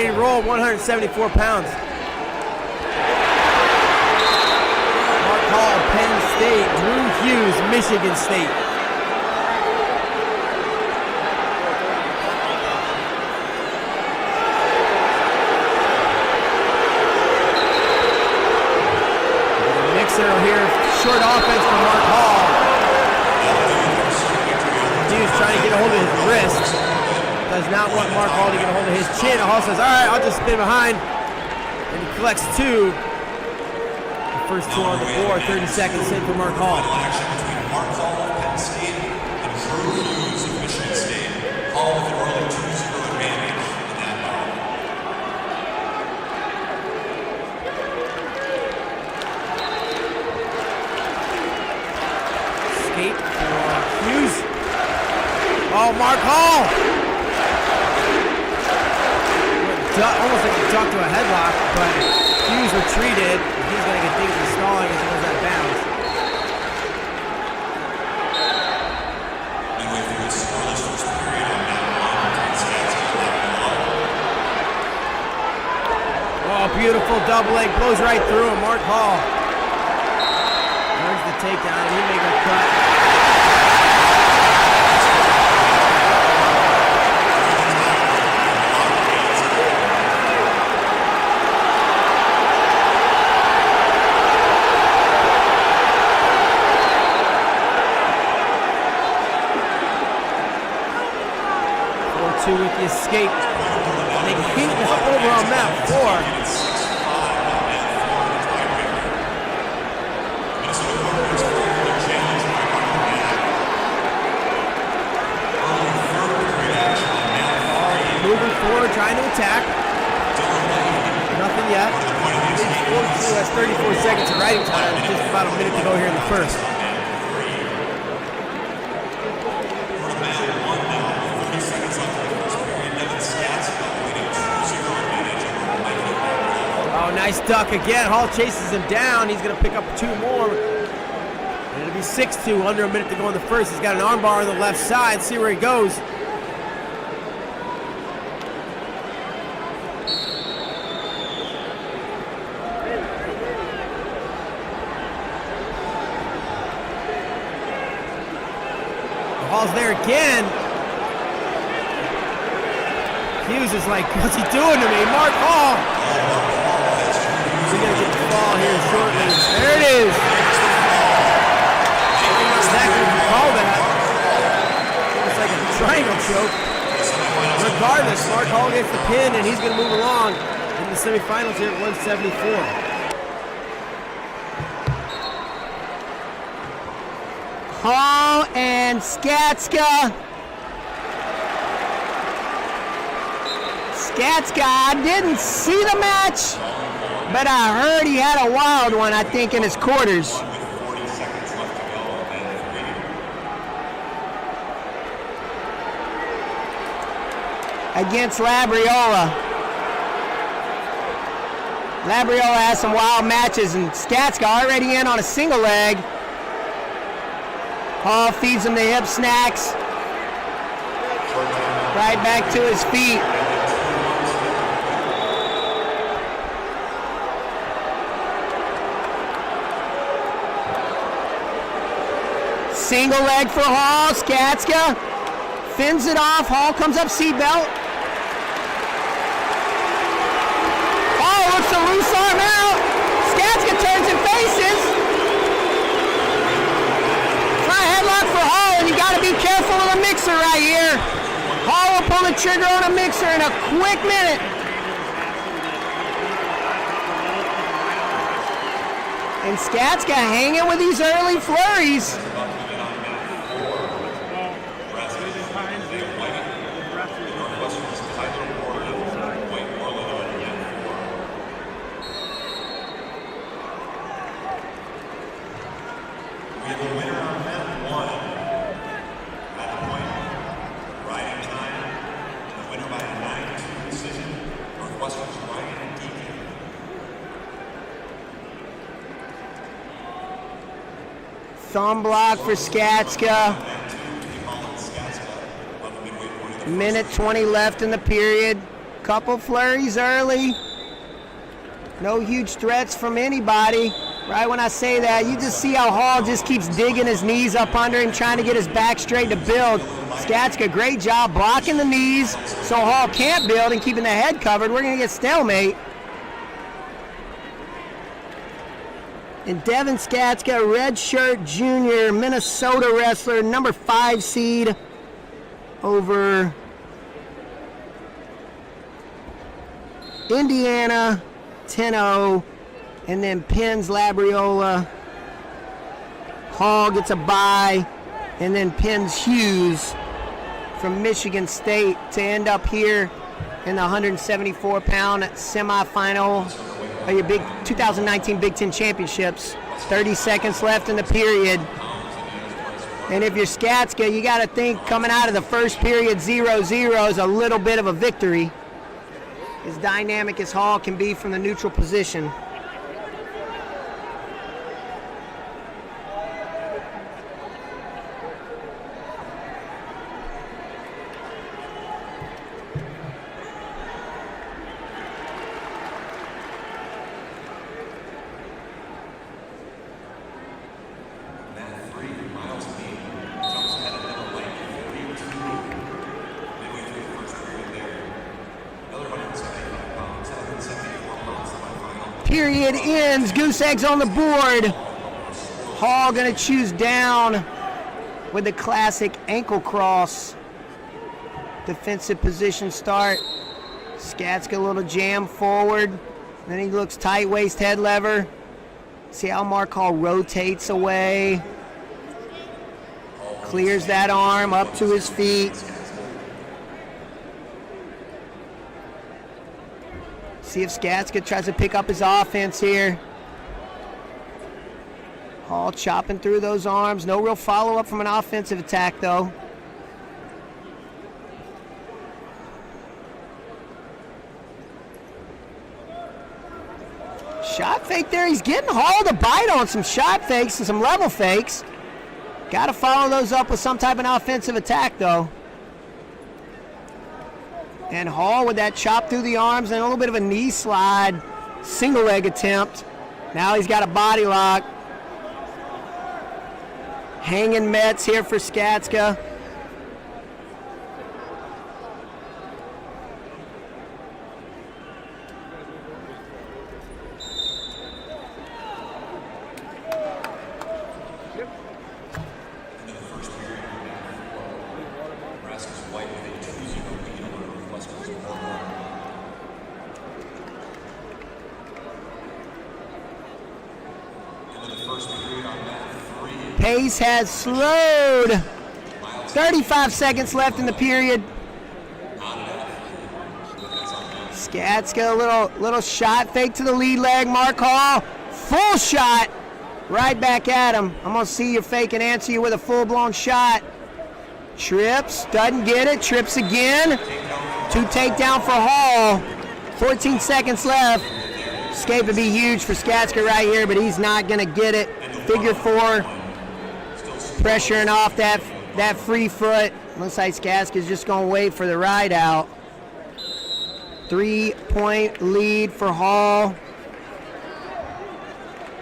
ready to roll, 174 pounds. Mark Hall, Penn State. Drew Hughes, Michigan State. Here, short offense from Mark Hall. Hughes trying to get a hold of his wrist. Does not want Mark Hall to get a hold of his chin. Hall says, all right, I'll just spin behind. And he collects two. The first two on the board, 30 seconds in for Mark Hall. Action between Mark Hall of Penn State and Drew Hughes of Michigan State. Hall with an early 2-0 advantage in that battle. Skate for Hughes. Oh, Mark Hall! Almost like a duck to a headlock, but Hughes retreated. He's going to get things installing as he goes out of bounds. Midway through the scoreless first period on that one between Skatzka and Oh, beautiful double leg, blows right through him. Mark Hall. There's the takedown, and he makes a cut. 4-2 with the escape. And they beat him over on mat 4. Moving forward, trying to attack. Nothing yet. 4-2, that's 34 seconds of riding time. Just about a minute to go here in the first. Oh, nice duck again. Hall chases him down. He's going to pick up two more. And it'll be 6-2, under a minute to go in the first. He's got an arm bar on the left side. See where he goes. Hall's there again. Hughes is like, what's he doing to me? Mark Hall. He's going to get the ball here shortly. There it is. Exactly what you call that. It's like a triangle choke. Regardless, Mark Hall gets the pin, and he's going to move along in the semifinals here at 174. Hall and Skatzka. Skatzka, I didn't see the match, but I heard he had a wild one, I think, in his quarters. Against Labriola. Labriola has some wild matches, and Skatzka already in on a single leg. Hall feeds him the hip snacks. Right back to his feet. Single leg for Hall. Skatzka fins it off. Hall comes up seatbelt. Hall looks a loose arm out. Skatzka turns and faces. Headlock for Hall, and you got to be careful of the mixer right here. Hall will pull the trigger on a mixer in a quick minute. And Skatzka hanging with these early flurries. Thumb block for Skatzka. Minute 20 left in the period. Couple flurries early. No huge threats from anybody. Right when I say that, you just see how Hall just keeps digging his knees up under him, trying to get his back straight to build. Skatzka, great job blocking the knees so Hall can't build and keeping the head covered. We're going to get stalemate. And Devin Skatzka, redshirt junior, Minnesota wrestler, number 5 seed over Indiana, 10-0. And then Penn's Labriola. Hall gets a bye. And then Penn's Hughes from Michigan State to end up here in the 174-pound semifinal of your 2019 Big Ten Championships. 30 seconds left in the period. And if you're Skatzka, you got to think coming out of the first period 0-0 is a little bit of a victory. As dynamic as Hall can be from the neutral position. Myles jumps ahead of number 3-2. Midway through the first period there. Another 175 pounds, 174 pounds semifinal. Period ends. Goose eggs on the board. Hall going to choose down with the classic ankle cross. Defensive position start. Skatzka a little jam forward. Then he looks tight waist head lever. See how Mark Hall rotates away. Clears that arm up to his feet. See if Skatzka tries to pick up his offense here. Hall chopping through those arms. No real follow-up from an offensive attack, though. Shot fake there. He's getting Hall to bite on some shot fakes and some level fakes. Got to follow those up with some type of offensive attack, though. And Hall with that chop through the arms and a little bit of a knee slide. Single leg attempt. Now he's got a body lock. Hanging Mets here for Skatzka. Pace has slowed. 35 seconds left in the period. Skatzka, a little shot fake to the lead leg. Mark Hall, full shot. Right back at him. I'm going to see your fake and answer you with a full-blown shot. Trips, doesn't get it. Trips again. 2 takedown for Hall. 14 seconds left. Escape would be huge for Skatzka right here, but he's not going to get it. Figure 4. Pressuring off that free foot. Looks like Skatzka's just going to wait for the ride out. 3-point lead for Hall.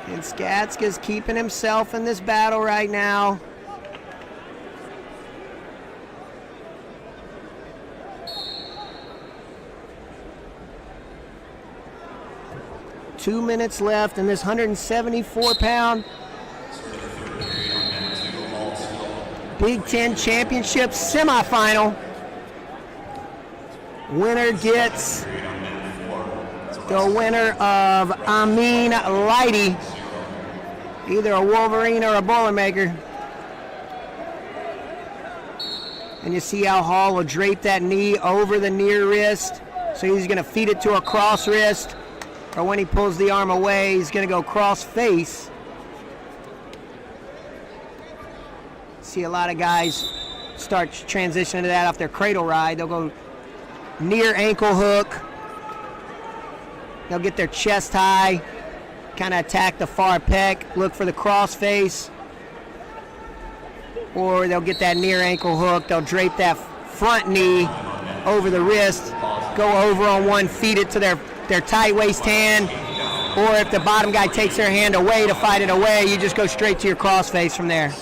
And Skatzka's keeping himself in this battle right now. Two minutes left in this 174-pound Big Ten Championship semifinal. Winner gets the winner of Amin Lighty, either a Wolverine or a Boilermaker. And you see how Hall will drape that knee over the near wrist. So he's going to feed it to a cross wrist. Or when he pulls the arm away, he's going to go cross face. See a lot of guys start transitioning to that off their cradle ride. They'll go near ankle hook. They'll get their chest high, kind of attack the far pec, look for the cross face. Or they'll get that near ankle hook. They'll drape that front knee over the wrist go over on one, feed it to their tight waist hand, or if the bottom guy takes their hand away to fight it away, you just go straight to your crossface from there. 6-3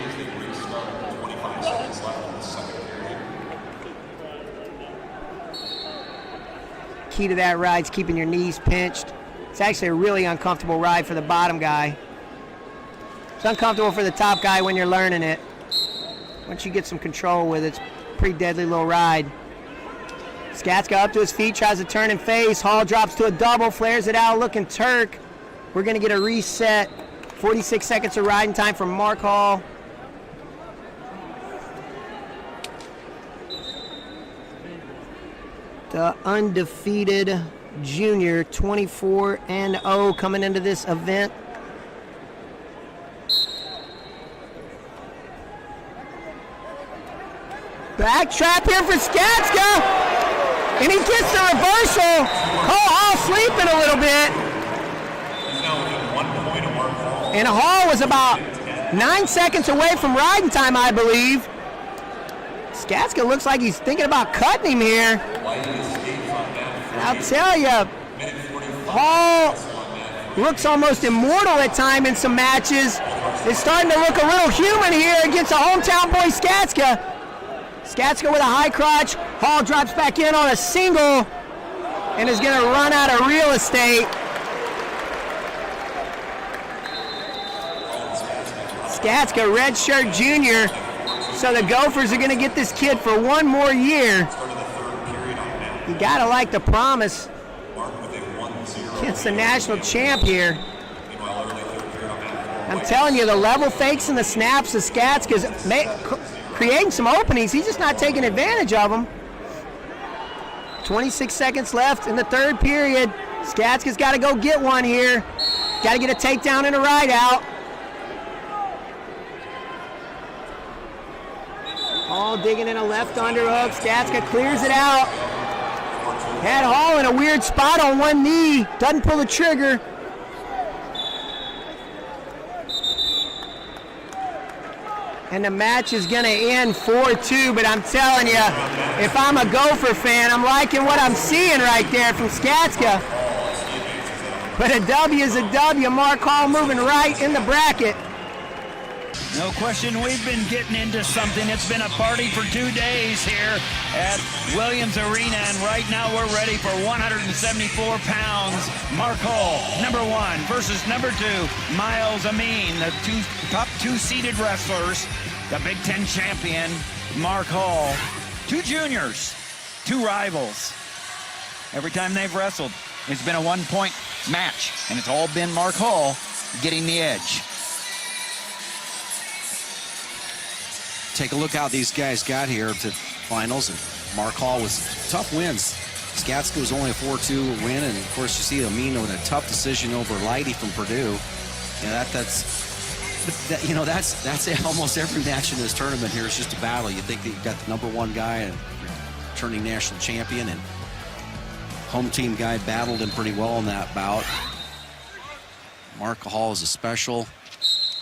as they restart with 25 seconds left in the second period. Key to that ride is keeping your knees pinched. It's actually a really uncomfortable ride for the bottom guy. It's uncomfortable for the top guy when you're learning it. Once you get some control with it, it's a pretty deadly little ride. Skatzka up to his feet, tries to turn and face. Hall drops to a double, flares it out, looking Turk. We're going to get a reset. 46 seconds of riding time from Mark Hall. The undefeated junior, 24-0 coming into this event. Back trap here for Skatzka, and he gets the reversal. Hall sleeping a little bit. He's now within 1 point of Mark Hall. And Hall was about 9 seconds away from riding time, I believe. Skatzka looks like he's thinking about cutting him here. And I'll tell you, Hall looks almost immortal at time in some matches. It's starting to look a little human here against a hometown boy, Skatzka. Skatzka with a high crotch. Hall drops back in on a single and is going to run out of real estate. Skatzka, redshirt junior. So the Gophers are going to get this kid for one more year. You got to like the promise against the national champ here. I'm telling you, the level fakes and the snaps of Skatzka's creating some openings. He's just not taking advantage of them. 26 seconds left in the third period. Skatzka's got to go get one here. Got to get a takedown and a ride out. Hall digging in a left underhook. Skatzka clears it out. Had Hall in a weird spot on one knee. Doesn't pull the trigger. And the match is going to end 4-2, but I'm telling you, if I'm a Gopher fan, I'm liking what I'm seeing right there from Skatzka. But a W is a W. Mark Hall moving right in the bracket. No question, we've been getting into something. It's been a party for 2 days here at Williams Arena, and right now we're ready for 174 pounds. Mark Hall, number 1, versus number 2, Myles, Amin, the top two seeded wrestlers. The Big Ten champion, Mark Hall. 2 juniors, 2 rivals. Every time they've wrestled, it's been a 1-point match, and it's all been Mark Hall getting the edge. Take a look how these guys got here to finals, and Mark Hall was tough wins. Skatzka was only a 4-2 win, and of course you see Amin with a tough decision over Leidy from Purdue. Yeah, that's almost every match in this tournament here is just a battle. You think that you got the number 1 guy and returning national champion, and home team guy battled him pretty well in that bout. Mark Hall is a special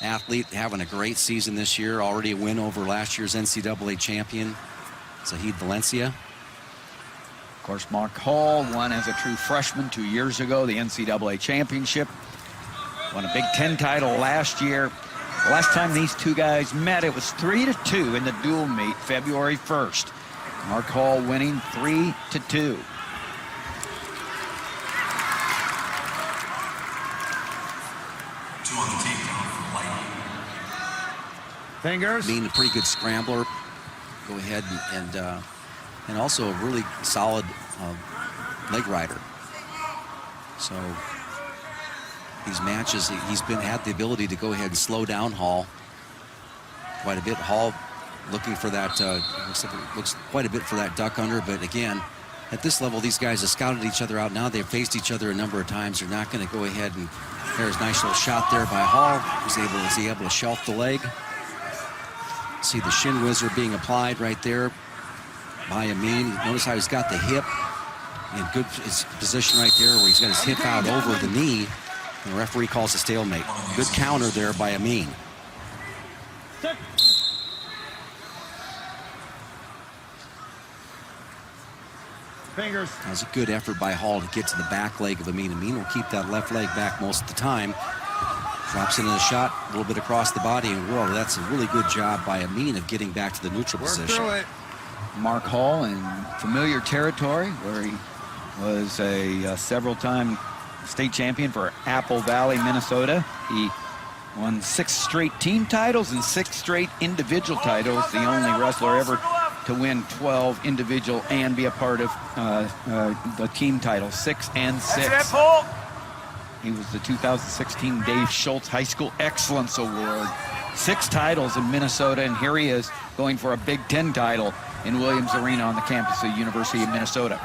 athlete, having a great season this year. Already a win over last year's NCAA champion, Zahid Valencia. Of course, Mark Hall won as a true freshman 2 years ago, the NCAA championship. Won a Big Ten title last year. The last time these two guys met, it was 3-2 in the dual meet, February 1st. Mark Hall winning 3-2. Fingers. Being a pretty good scrambler, go ahead and also a really solid leg rider. So these matches, he's had the ability to go ahead and slow down Hall quite a bit. Hall looking for that, looks quite a bit for that duck under, but again, at this level, these guys have scouted each other out. Now they've faced each other a number of times. They're not going to go ahead and, there's a nice little shot there by Hall. Was he able to shelf the leg? See the shin whizzer being applied right there by Amin. Notice how he's got the hip in good position right there, where he's got his hip out over the knee. And the referee calls a stalemate. Good counter there by Amin. Fingers. That was a good effort by Hall to get to the back leg of Amin. Amin will keep that left leg back most of the time. Drops into the shot, a little bit across the body, and whoa, that's a really good job by Amin of getting back to the neutral position. Through it. Mark Hall in familiar territory where he was a several-time state champion for Apple Valley, Minnesota. He won 6 straight team titles and 6 straight individual titles, the only wrestler ever to win 12 individual and be a part of the team titles, 6 and 6. He was the 2016 Dave Schultz High School Excellence Award. 6 titles in Minnesota, and here he is going for a Big Ten title in Williams Arena on the campus of the University of Minnesota.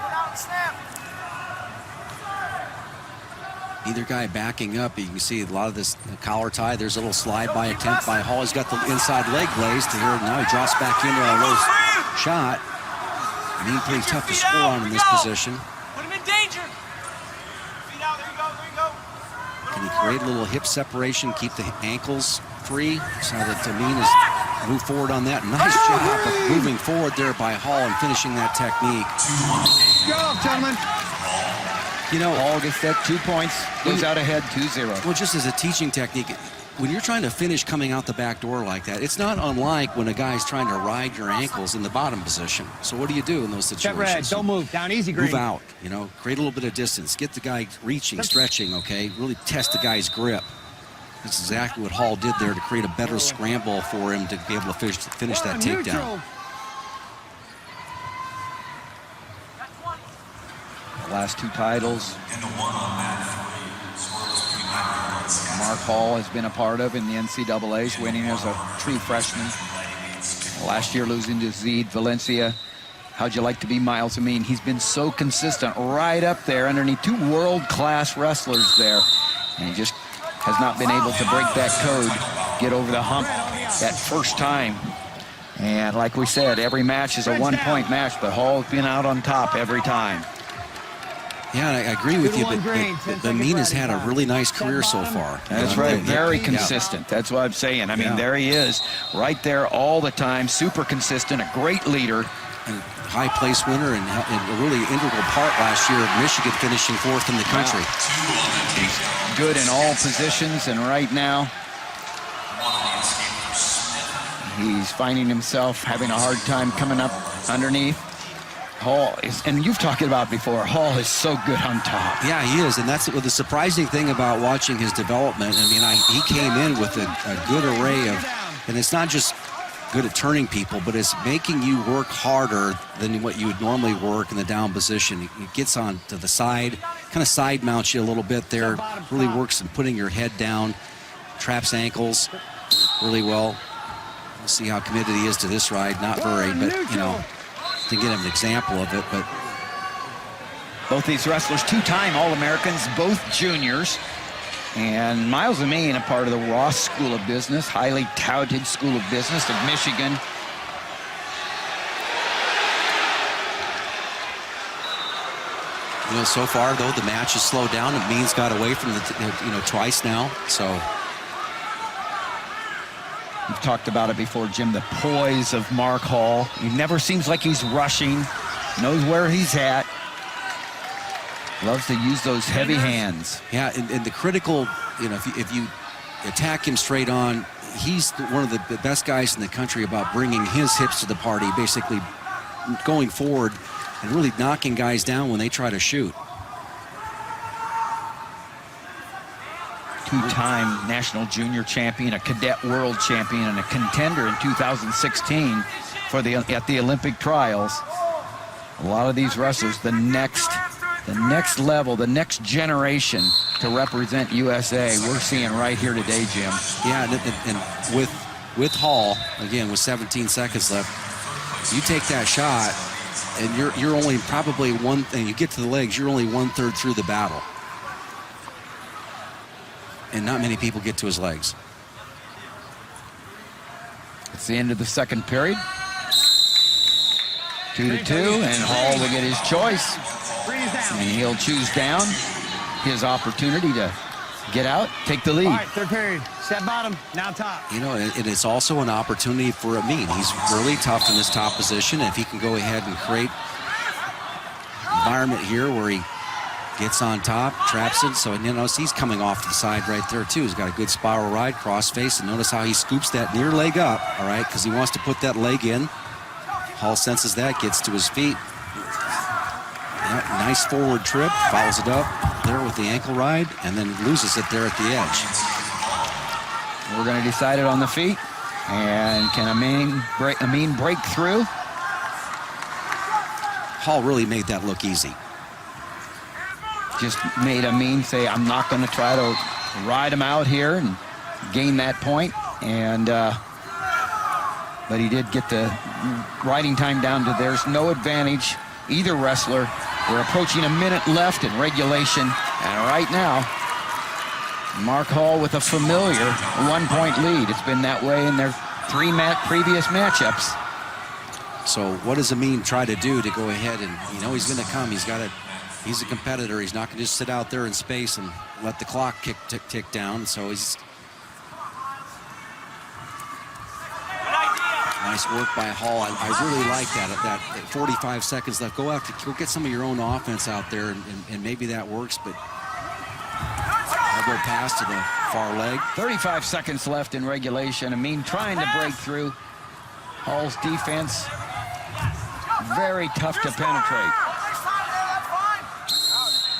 Either guy backing up, you can see a lot of this collar tie. There's a little slide by attempt by Hall. He's got the inside leg glazed to here. Now he drops back into a low shot. Amin pretty tough to score on in this position. Put him in danger. Feet out. There you go. There you go. Can he create a little hip separation, keep the ankles free so that Amin is move forward on that. Nice job of moving forward there by Hall and finishing that technique. Go, gentlemen. You know, Hall gets that 2 points, goes out ahead 2-0. Well, just as a teaching technique, when you're trying to finish coming out the back door like that, it's not unlike when a guy's trying to ride your ankles in the bottom position. So what do you do in those situations? Check red, don't move, down easy, green. Move out, you know, create a little bit of distance. Get the guy reaching, stretching, okay? Really test the guy's grip. That's exactly what Hall did there to create a better scramble for him to be able to finish that takedown. The last 2 titles Mark Hall has been a part of in the NCAAs, winning as a true freshman. Last year losing to Zed Valencia. How'd you like to be Myles Amine? He's been so consistent right up there underneath 2 world-class wrestlers there. And he just has not been able to break that code, get over the hump that first time. And like we said, every match is a 1-point match, but Hall's been out on top every time. Yeah, I agree with you, but Amin has had a really nice career so far. That's right, very consistent. That's what I'm saying. I mean, there he is, right there all the time, super consistent, a great leader. And high place winner and a really integral part last year of Michigan finishing 4th in the country. He's good in all positions, and right now he's finding himself having a hard time coming up underneath. Hall is, and you've talked about before, Hall is so good on top. Yeah, he is, and that's the surprising thing about watching his development. I mean, he came in with a good array of, and it's not just good at turning people, but it's making you work harder than what you would normally work in the down position. He gets on to the side, kind of side mounts you a little bit there, really works in putting your head down, traps ankles really well. We'll see how committed he is to this ride. Not very, but, you know, to get him an example of it. But both these wrestlers 2-time All-Americans, both juniors. And Myles Amine, a part of the Ross School of Business, highly touted School of Business of Michigan. You know, so far, though, the match has slowed down. Amin's got away from the, twice now, so. We've talked about it before, Jim, the poise of Mark Hall. He never seems like he's rushing, knows where he's at. Loves to use those heavy hands. Yeah, and the critical, if you attack him straight on, he's one of the best guys in the country about bringing his hips to the party, basically going forward and really knocking guys down when they try to shoot. 2-time national junior champion, a cadet world champion, and a contender in 2016 at the Olympic trials. A lot of these wrestlers, the next level, the next generation to represent USA, we're seeing right here today, Jim. Yeah, and with Hall, again, with 17 seconds left, you take that shot, and you're only probably and you get to the legs, you're only 1/3 through the battle. And not many people get to his legs. It's the end of the second period. 2-2, and Hall will get his choice. And he'll choose down his opportunity to get out, take the lead. All right, third period. Step bottom, now top. You know, and it's also an opportunity for Amin. He's really tough in this top position. If he can go ahead and create environment here where he gets on top, traps it. So, you notice he's coming off to the side right there, too. He's got a good spiral ride, cross face, and notice how he scoops that near leg up, all right, because he wants to put that leg in. Hall senses that, gets to his feet. Yep, nice forward trip, follows it up there with the ankle ride, and then loses it there at the edge. We're going to decide it on the feet. And can Amin break through? Hall really made that look easy. Just made Amin say, I'm not going to try to ride him out here and gain that point. And but he did get the riding time down to there's no advantage, either wrestler. We're approaching a minute left in regulation. And right now, Mark Hall with a familiar 1-point lead. It's been that way in their 3 previous matchups. So what does Amin try to do to go ahead and, you know, he's going to come. He's a competitor. He's not going to just sit out there in space and let the clock tick down. So he's nice work by Hall. I really like that. At that 45 seconds left, go get some of your own offense out there, and maybe that works. But elbow pass to the far leg. 35 seconds left in regulation. Amin trying to break through. Hall's defense very tough to penetrate.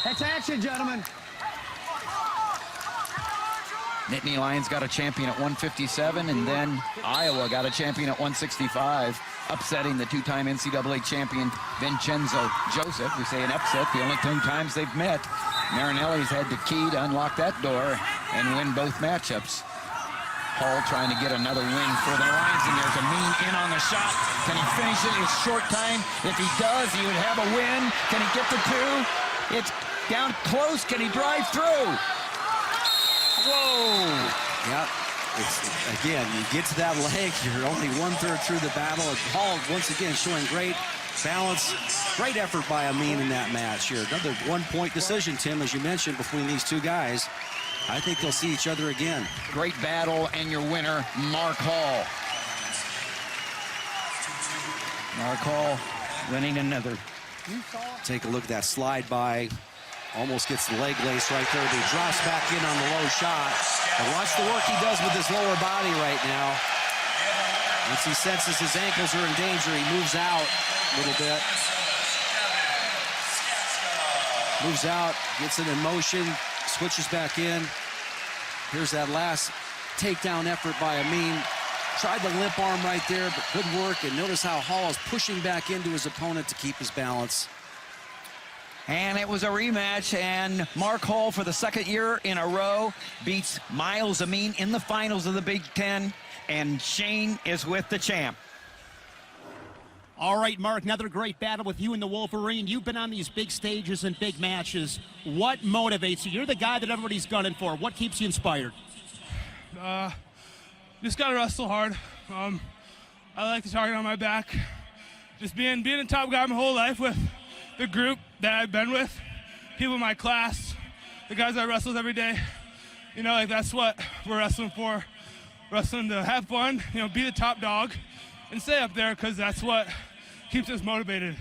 That's action, gentlemen. Nittany Lions got a champion at 157, and then Iowa got a champion at 165, upsetting the 2-time NCAA champion Vincenzo Joseph. We say an upset, the only 2 times they've met. Marinelli's had the key to unlock that door and win both matchups. Hall trying to get another win for the Lions, and there's Amin in on the shot. Can he finish it in short time? If he does, he would have a win. Can he get the 2? It's down close. Can he drive through? Whoa! Yep. Again, you get to that leg, you're only 1/3 through the battle. And Hall, once again, showing great balance. Great effort by Amin in that match here. Another 1-point decision, Tim, as you mentioned, between these 2 guys. I think they'll see each other again. Great battle, and your winner, Mark Hall. Mark Hall winning another. Take a look at that slide by. Almost gets the leg lace right there, but he drops back in on the low shot. And watch the work he does with his lower body right now. Once he senses his ankles are in danger, he moves out a little bit. Moves out, gets it in motion, switches back in. Here's that last takedown effort by Amin. Tried the limp arm right there, but good work. And notice how Hall is pushing back into his opponent to keep his balance. And it was a rematch, and Mark Hall, for the 2nd year in a row, beats Myles Amin in the finals of the Big Ten, and Shane is with the champ. All right, Mark, another great battle with you and the Wolverine. You've been on these big stages and big matches. What motivates you? You're the guy that everybody's gunning for. What keeps you inspired? Just got to wrestle hard. I like the target on my back. Just being a top guy my whole life with the group that I've been with, people in my class, the guys I wrestle with every day. You know, like that's what we're wrestling for. Wrestling to have fun, you know, be the top dog and stay up there, because that's what keeps us motivated.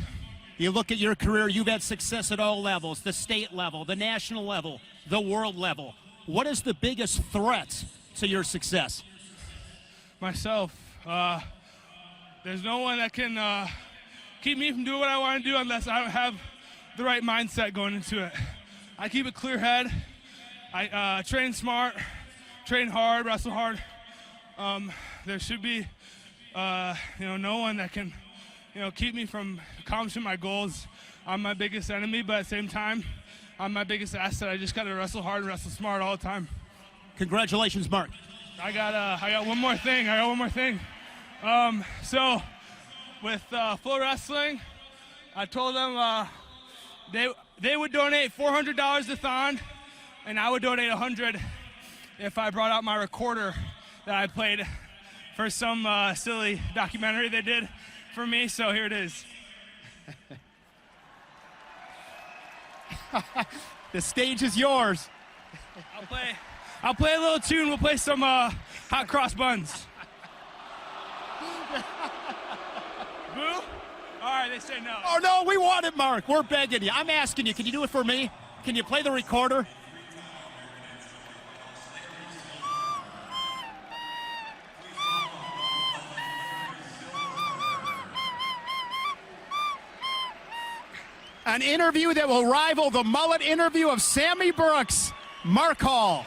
You look at your career, you've had success at all levels, the state level, the national level, the world level. What is the biggest threat to your success? Myself. There's no one that can keep me from doing what I want to do unless I have the right mindset going into it. I keep a clear head. I train smart, train hard, wrestle hard. There should be, no one that can, keep me from accomplishing my goals. I'm my biggest enemy, but at the same time, I'm my biggest asset. I just got to wrestle hard and wrestle smart all the time. Congratulations, Mark. I got one more thing. So with Full Wrestling, I told them they would donate $400 to Thon, and I would donate $100 if I brought out my recorder that I played for some silly documentary they did for me. So here it is. The stage is yours. I'll play a little tune. We'll play some hot cross buns. Boo? All right, they say no. Oh, no, we want it, Mark. We're begging you. I'm asking you, can you do it for me? Can you play the recorder? An interview that will rival the mullet interview of Sammy Brooks. Mark Hall.